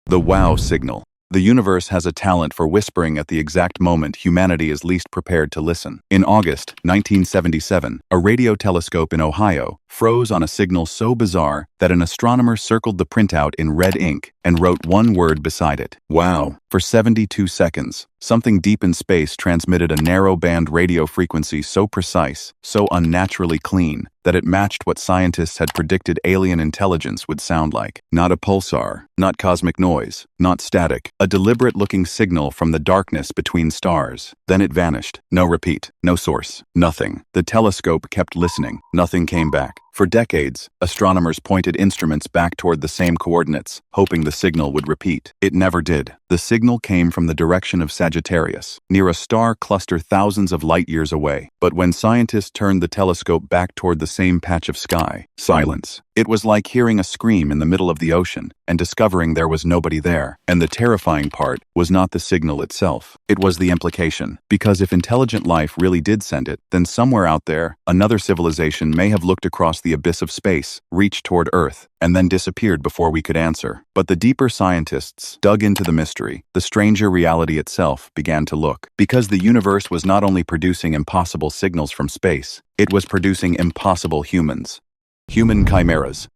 The wow signal. The universe has a talent for whispering at the exact moment humanity is least prepared to listen. In August 1977, a radio telescope in Ohio froze on a signal so bizarre that an astronomer circled the printout in red ink and wrote one word beside it: wow. For 72 seconds, something deep in space transmitted a narrow-band radio frequency so precise, so unnaturally clean, that it matched what scientists had predicted alien intelligence would sound like. Not a pulsar, not cosmic noise, not static, a deliberate-looking signal from the darkness between stars. Then it vanished. No repeat, no source, nothing. The telescope kept listening. Nothing came back. For decades, astronomers pointed instruments back toward the same coordinates, hoping the signal would repeat. It never did. The signal came from the direction of Sagittarius, near a star cluster thousands of light-years away. But when scientists turned the telescope back toward the same patch of sky, silence. It was like hearing a scream in the middle of the ocean and discovering there was nobody there. And the terrifying part was not the signal itself. It was the implication. Because if intelligent life really did send it, then somewhere out there, another civilization may have looked across the abyss of space, reached toward Earth, and then disappeared before we could answer. But the deeper scientists dug into the mystery, the stranger reality itself began to look. Because the universe was not only producing impossible signals from space, it was producing impossible humans. Human chimeras.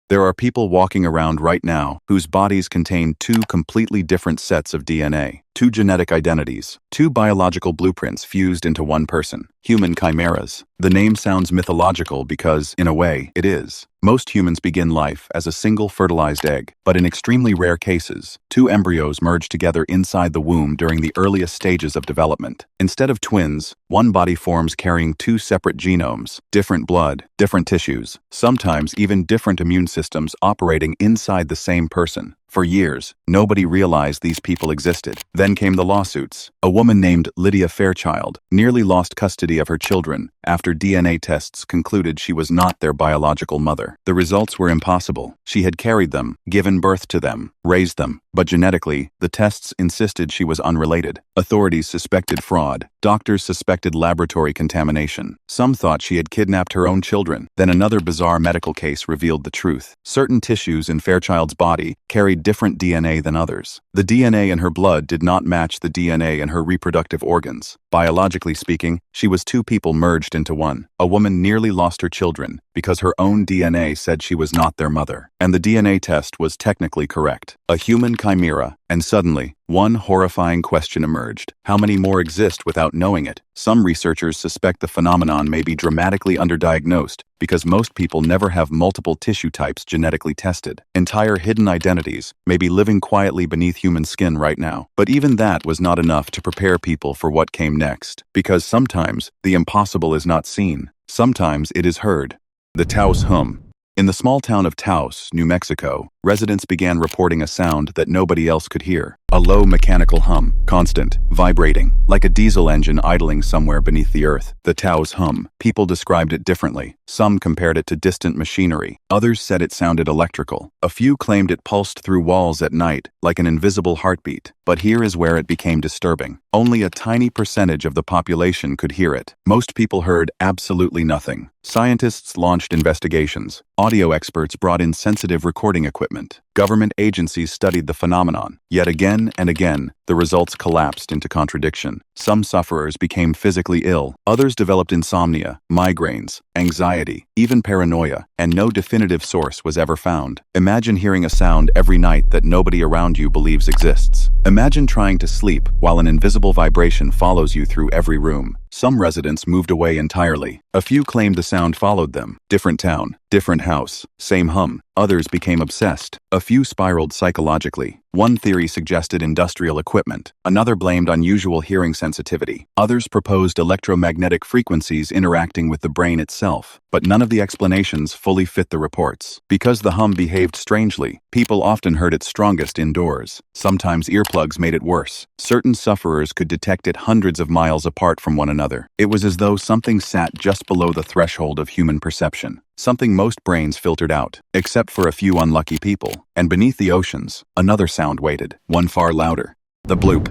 There are people walking around right now whose bodies contain two completely different sets of DNA, two genetic identities, two biological blueprints fused into one person. Human chimeras. The name sounds mythological because, in a way, it is. Most humans begin life as a single fertilized egg, but in extremely rare cases, two embryos merge together inside the womb during the earliest stages of development. Instead of twins, one body forms carrying two separate genomes, different blood, different tissues, sometimes even different immune systems operating inside the same person. For years, nobody realized these people existed. Then came the lawsuits. A woman named Lydia Fairchild nearly lost custody of her children after DNA tests concluded she was not their biological mother. The results were impossible. She had carried them, given birth to them, raised them, but genetically, the tests insisted she was unrelated. Authorities suspected fraud. Doctors suspected laboratory contamination. Some thought she had kidnapped her own children. Then another bizarre medical case revealed the truth. Certain tissues in Fairchild's body carried different DNA than others. The DNA in her blood did not match the DNA in her reproductive organs. Biologically speaking, she was two people merged into one. A woman nearly lost her children because her own DNA said she was not their mother. And the DNA test was technically correct. A human chimera. And suddenly, one horrifying question emerged. How many more exist without knowing it? Some researchers suspect the phenomenon may be dramatically underdiagnosed because most people never have multiple tissue types genetically tested. Entire hidden identities may be living quietly beneath human skin right now. But even that was not enough to prepare people for what came next. Because sometimes, the impossible is not seen. Sometimes it is heard. The Taos Hum. In the small town of Taos, New Mexico, residents began reporting a sound that nobody else could hear. A low mechanical hum, constant, vibrating, like a diesel engine idling somewhere beneath the earth. The Taos Hum. People described it differently. Some compared it to distant machinery. Others said it sounded electrical. A few claimed it pulsed through walls at night, like an invisible heartbeat. But here is where it became disturbing. Only a tiny percentage of the population could hear it. Most people heard absolutely nothing. Scientists launched investigations. Audio experts brought in sensitive recording equipment. Government agencies studied the phenomenon. Yet again and again, the results collapsed into contradiction. Some sufferers became physically ill. Others developed insomnia, migraines, anxiety, even paranoia, and no definitive source was ever found. Imagine hearing a sound every night that nobody around you believes exists. Imagine trying to sleep while an invisible vibration follows you through every room. Some residents moved away entirely. A few claimed the sound followed them. Different town, different house, same hum. Others became obsessed. A few spiraled psychologically. One theory suggested industrial equipment. Another blamed unusual hearing sensitivity. Others proposed electromagnetic frequencies interacting with the brain itself. But none of the explanations fully fit the reports. Because the hum behaved strangely, people often heard it strongest indoors. Sometimes earplugs made it worse. Certain sufferers could detect it hundreds of miles apart from one another. It was as though something sat just below the threshold of human perception. Something most brains filtered out, except for a few unlucky people. And beneath the oceans, another sound waited, one far louder. The bloop.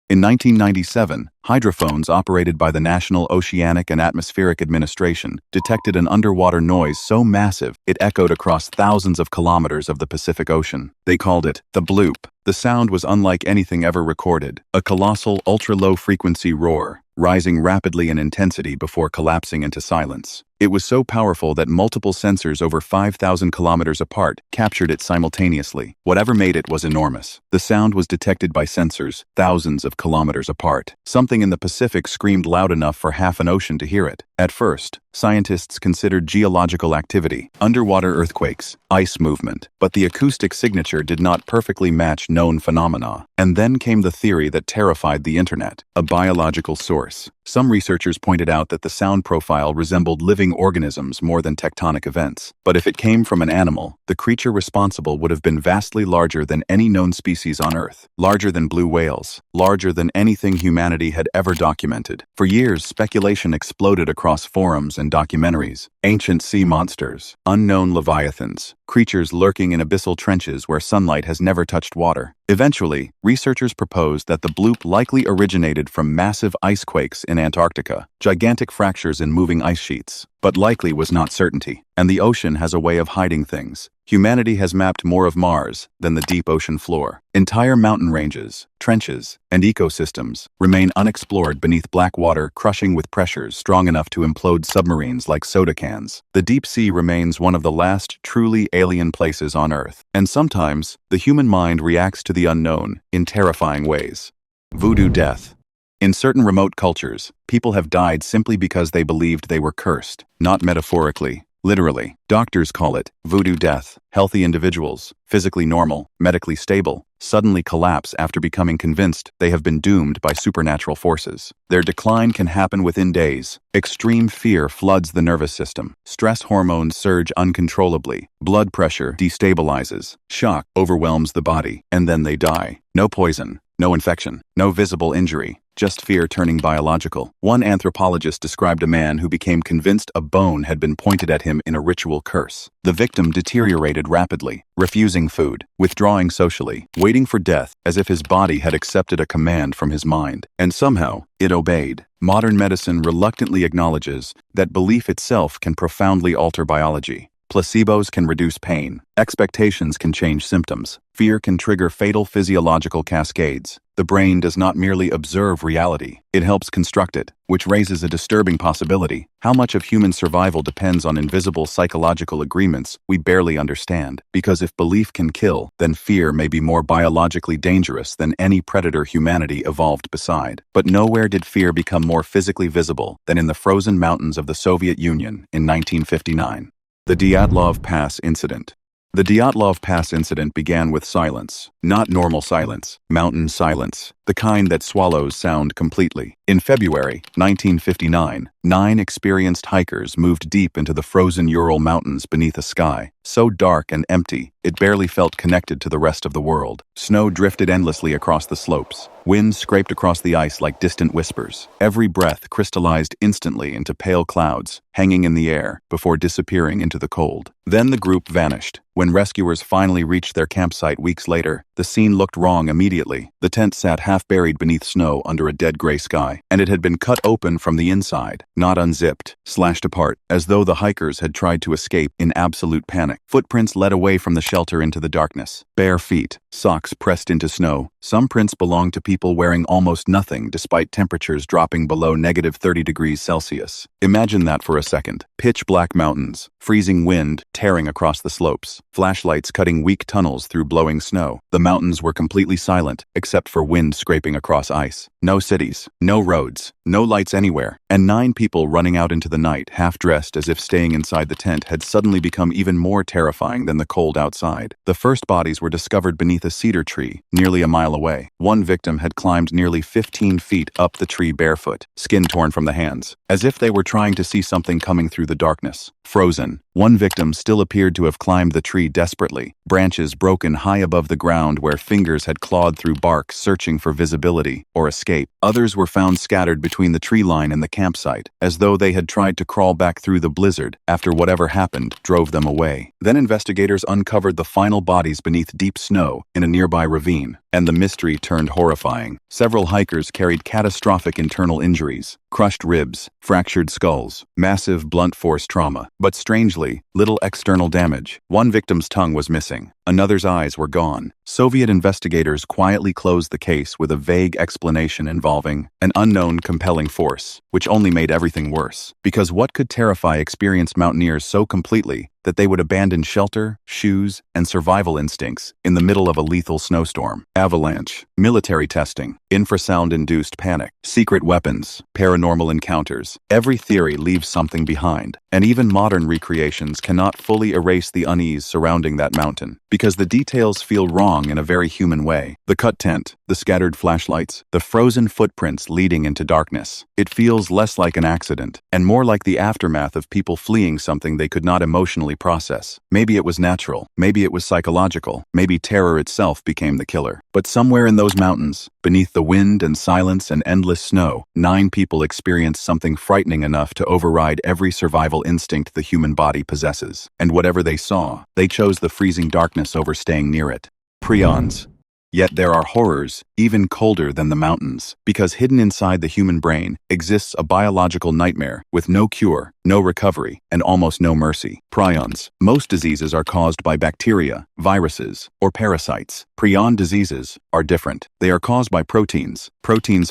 In 1997, hydrophones operated by the National Oceanic and Atmospheric Administration detected an underwater noise so massive it echoed across thousands of kilometers of the Pacific Ocean. They called it the bloop. The sound was unlike anything ever recorded, a colossal, ultra-low frequency roar, rising rapidly in intensity before collapsing into silence. It was so powerful that multiple sensors over 5,000 kilometers apart captured it simultaneously. Whatever made it was enormous. The sound was detected by sensors thousands of kilometers apart. Something in the Pacific screamed loud enough for half an ocean to hear it. At first, scientists considered geological activity, underwater earthquakes, ice movement, but the acoustic signature did not perfectly match known phenomena. And then came the theory that terrified the internet, a biological source. Some researchers pointed out that the sound profile resembled living organisms more than tectonic events. But if it came from an animal, the creature responsible would have been vastly larger than any known species on Earth, larger than blue whales, larger than anything humanity had ever documented. For years, speculation exploded across forums and documentaries. Ancient sea monsters, unknown leviathans, creatures lurking in abyssal trenches where sunlight has never touched water. Eventually, researchers proposed that the bloop likely originated from massive ice quakes in Antarctica, gigantic fractures in moving ice sheets. But likely was not certainty, and the ocean has a way of hiding things. Humanity has mapped more of Mars than the deep ocean floor. Entire mountain ranges, trenches, and ecosystems remain unexplored beneath black water crushing with pressures strong enough to implode submarines like soda cans. The deep sea remains one of the last truly alien places on Earth, and sometimes the human mind reacts to the unknown in terrifying ways. Voodoo Death. In certain remote cultures, people have died simply because they believed they were cursed, not metaphorically, literally. Doctors call it voodoo death. Healthy individuals, physically normal, medically stable, suddenly collapse after becoming convinced they have been doomed by supernatural forces. Their decline can happen within days. Extreme fear floods the nervous system. Stress hormones surge uncontrollably. Blood pressure destabilizes. Shock overwhelms the body, and then they die. No poison, no infection, no visible injury, just fear turning biological. One anthropologist described a man who became convinced a bone had been pointed at him in a ritual curse. The victim deteriorated rapidly, refusing food, withdrawing socially, waiting for death as if his body had accepted a command from his mind. And somehow, it obeyed. Modern medicine reluctantly acknowledges that belief itself can profoundly alter biology. Placebos can reduce pain. Expectations can change symptoms. Fear can trigger fatal physiological cascades. The brain does not merely observe reality, it helps construct it, which raises a disturbing possibility. How much of human survival depends on invisible psychological agreements we barely understand? Because if belief can kill, then fear may be more biologically dangerous than any predator humanity evolved beside. But nowhere did fear become more physically visible than in the frozen mountains of the Soviet Union in 1959. The Dyatlov Pass Incident. The Dyatlov Pass incident began with silence. Not normal silence, mountain silence, the kind that swallows sound completely. In February 1959, 9 experienced hikers moved deep into the frozen Ural Mountains beneath a sky so dark and empty, it barely felt connected to the rest of the world. Snow drifted endlessly across the slopes. Wind scraped across the ice like distant whispers. Every breath crystallized instantly into pale clouds, hanging in the air before disappearing into the cold. Then the group vanished. When rescuers finally reached their campsite weeks later, the scene looked wrong immediately. The tent sat half buried beneath snow under a dead gray sky, and it had been cut open from the inside, not unzipped, slashed apart, as though the hikers had tried to escape in absolute panic. Footprints led away from the shelter into the darkness. Bare feet, socks pressed into snow. Some prints belonged to people wearing almost nothing despite temperatures dropping below -30 degrees Celsius. Imagine that for a second. Pitch black mountains, freezing wind tearing across the slopes, flashlights cutting weak tunnels through blowing snow. The mountains were completely silent, except for wind scraping across ice. No cities, no roads, no lights anywhere, and 9 people running out into the night, half-dressed as if staying inside the tent had suddenly become even more terrifying than the cold outside. The first bodies were discovered beneath a cedar tree, nearly a mile away. One victim had climbed nearly 15 feet up the tree barefoot, skin torn from the hands, as if they were trying to see something coming through the darkness. Frozen. One victim still appeared to have climbed the tree desperately, branches broken high above the ground where fingers had clawed through bark searching for visibility or escape. Others were found scattered between the tree line and the campsite, as though they had tried to crawl back through the blizzard after whatever happened drove them away. Then investigators uncovered the final bodies beneath deep snow in a nearby ravine. and the mystery turned horrifying. Several hikers carried catastrophic internal injuries, crushed ribs, fractured skulls, massive blunt force trauma. But strangely, little external damage. One victim's tongue was missing. Another's eyes were gone. Soviet investigators quietly closed the case with a vague explanation involving an unknown compelling force, which only made everything worse. Because what could terrify experienced mountaineers so completely that they would abandon shelter, shoes, and survival instincts in the middle of a lethal snowstorm? Avalanche, military testing, infrasound-induced panic, secret weapons, paranormal encounters. Every theory leaves something behind, and even modern recreations cannot fully erase the unease surrounding that mountain, because the details feel wrong in a very human way. The cut tent, the scattered flashlights, the frozen footprints leading into darkness. It feels less like an accident, and more like the aftermath of people fleeing something they could not emotionally process. Maybe it was natural, maybe it was psychological, maybe terror itself became the killer. But somewhere in those mountains, beneath the wind and silence and endless snow, 9 people experienced something frightening enough to override every survival instinct the human body possesses. And whatever they saw, they chose the freezing darkness over staying near it. Prions. Yet there are horrors, even colder than the mountains, because hidden inside the human brain exists a biological nightmare with no cure, no recovery, and almost no mercy. Prions. Most diseases are caused by bacteria, viruses, or parasites. Prion diseases are different. They are caused by proteins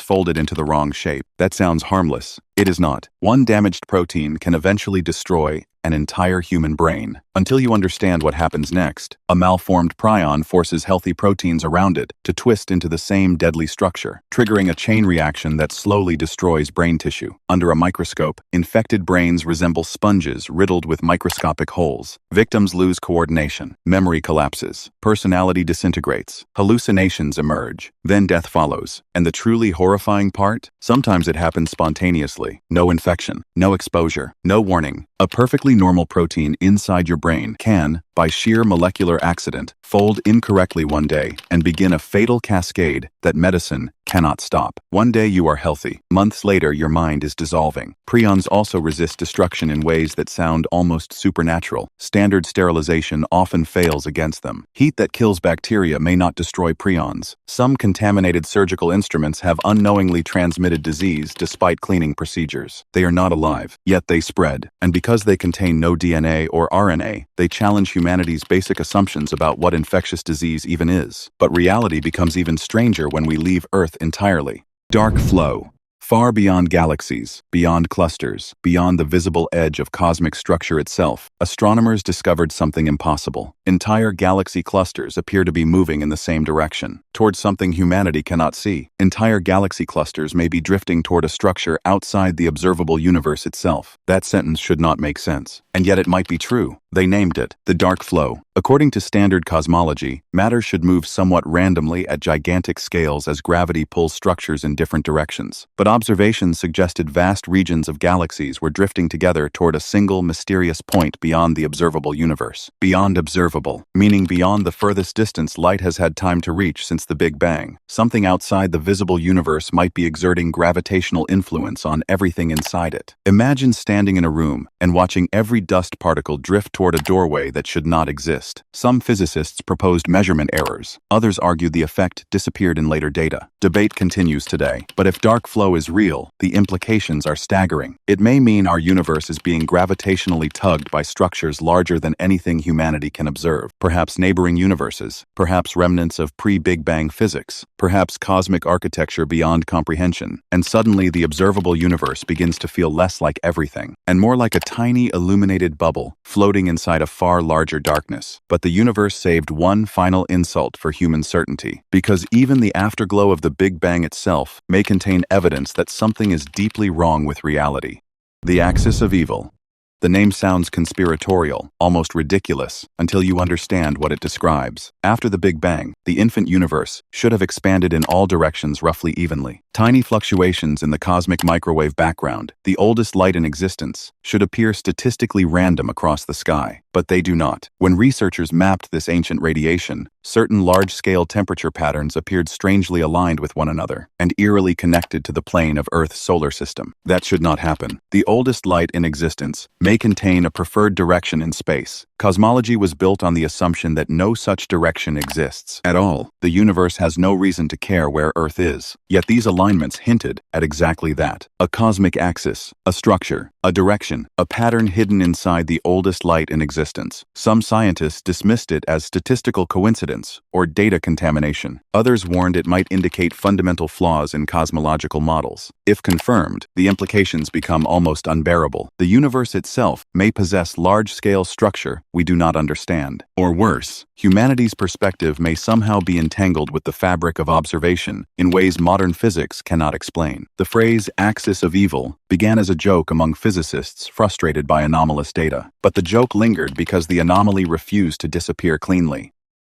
folded into the wrong shape. That sounds harmless. It is not. One damaged protein can eventually destroy an entire human brain. Until you understand what happens next, a malformed prion forces healthy proteins around it to twist into the same deadly structure, triggering a chain reaction that slowly destroys brain tissue. Under a microscope, infected brains resemble sponges riddled with microscopic holes. Victims lose coordination, memory collapses, personality disintegrates, hallucinations emerge. Then death follows. And the truly horrifying part? Sometimes it happens spontaneously. No infection, no exposure, no warning. A perfectly normal protein inside your brain can, by sheer molecular accident, fold incorrectly one day and begin a fatal cascade that medicine cannot stop. One day you are healthy. Months later, your mind is dissolving. Prions also resist destruction in ways that sound almost supernatural. Standard sterilization often fails against them. Heat that kills bacteria may not destroy prions. Some contaminated surgical instruments have unknowingly transmitted disease despite cleaning procedures. They are not alive, yet they spread. And because they contain no DNA or RNA, they challenge humanity's basic assumptions about what infectious disease even is. But reality becomes even stranger when we leave Earth entirely. Dark flow. Far beyond galaxies, beyond clusters, beyond the visible edge of cosmic structure itself, astronomers discovered something impossible. Entire galaxy clusters appear to be moving in the same direction, towards something humanity cannot see. Entire galaxy clusters may be drifting toward a structure outside the observable universe itself. That sentence should not make sense. And yet it might be true. They named it the dark flow. According to standard cosmology, matter should move somewhat randomly at gigantic scales as gravity pulls structures in different directions. But observations suggested vast regions of galaxies were drifting together toward a single mysterious point beyond the observable universe. Beyond observable, meaning beyond the furthest distance light has had time to reach since the Big Bang. Something outside the visible universe might be exerting gravitational influence on everything inside it. Imagine standing in a room and watching every dust particle drift toward a doorway that should not exist. Some physicists proposed measurement errors. Others argued the effect disappeared in later data. Debate continues today. But if dark flow is real, the implications are staggering. It may mean our universe is being gravitationally tugged by structures larger than anything humanity can observe. Perhaps neighboring universes. Perhaps remnants of pre-Big Bang physics. Perhaps cosmic architecture beyond comprehension. And suddenly the observable universe begins to feel less like everything, and more like a tiny illuminated bubble floating inside a far larger darkness. But the universe saved one final insult for human certainty, because even the afterglow of the Big Bang itself may contain evidence that something is deeply wrong with reality. The axis of evil. The name sounds conspiratorial, almost ridiculous, until you understand what it describes. After the Big Bang, the infant universe should have expanded in all directions roughly evenly. Tiny fluctuations in the cosmic microwave background, the oldest light in existence, should appear statistically random across the sky. but they do not. When researchers mapped this ancient radiation, certain large-scale temperature patterns appeared strangely aligned with one another and eerily connected to the plane of Earth's solar system. That should not happen. The oldest light in existence may contain a preferred direction in space. Cosmology was built on the assumption that no such direction exists at all. The universe has no reason to care where Earth is. Yet these alignments hinted at exactly that. A cosmic axis, a structure, a direction, a pattern hidden inside the oldest light in existence. Some scientists dismissed it as statistical coincidence or data contamination. Others warned it might indicate fundamental flaws in cosmological models. If confirmed, the implications become almost unbearable. The universe itself may possess large-scale structure we do not understand. Or worse, humanity's perspective may somehow be entangled with the fabric of observation in ways modern physics cannot explain. The phrase axis of evil began as a joke among physicists frustrated by anomalous data. But the joke lingered because the anomaly refused to disappear cleanly.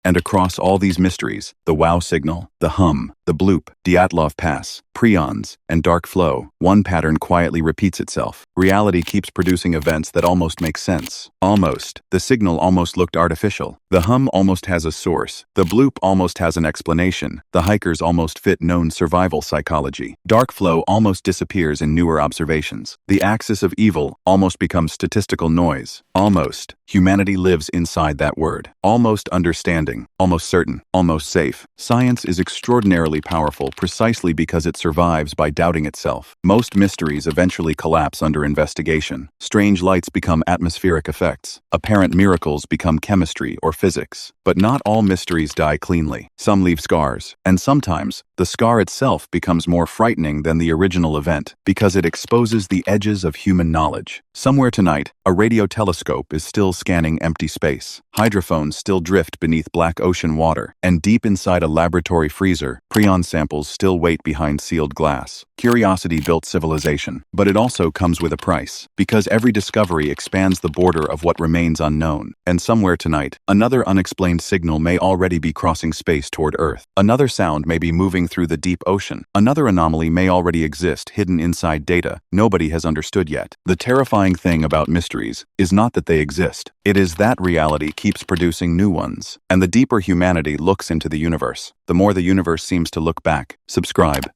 And across all these mysteries, the wow signal, the hum, the bloop, Dyatlov pass, Prions, and dark flow, one pattern quietly repeats itself. Reality keeps producing events that almost make sense. Almost. The signal almost looked artificial. The hum almost has a source. The bloop almost has an explanation. The hikers almost fit known survival psychology. Dark flow almost disappears in newer observations. The axis of evil almost becomes statistical noise. Almost. Humanity lives inside that word. Almost understanding, almost certain, almost safe. Science is extraordinarily powerful precisely because it survives by doubting itself. Most mysteries eventually collapse under investigation. Strange lights become atmospheric effects. Apparent miracles become chemistry or physics. But not all mysteries die cleanly. Some leave scars, and sometimes the scar itself becomes more frightening than the original event because it exposes the edges of human knowledge. Somewhere tonight, a radio telescope is still scanning empty space. Hydrophones still drift beneath black ocean water, and deep inside a laboratory freezer, prion samples still wait behind sealed glass. Curiosity built civilization, but it also comes with a price, because every discovery expands the border of what remains unknown. And somewhere tonight, another unexplained signal may already be crossing space toward Earth. Another sound may be moving through the deep ocean. Another anomaly may already exist hidden inside data nobody has understood yet. The terrifying thing about mysteries is not that they exist. It is that reality keeps producing new ones. And the deeper humanity looks into the universe, the more the universe seems to look back. Subscribe.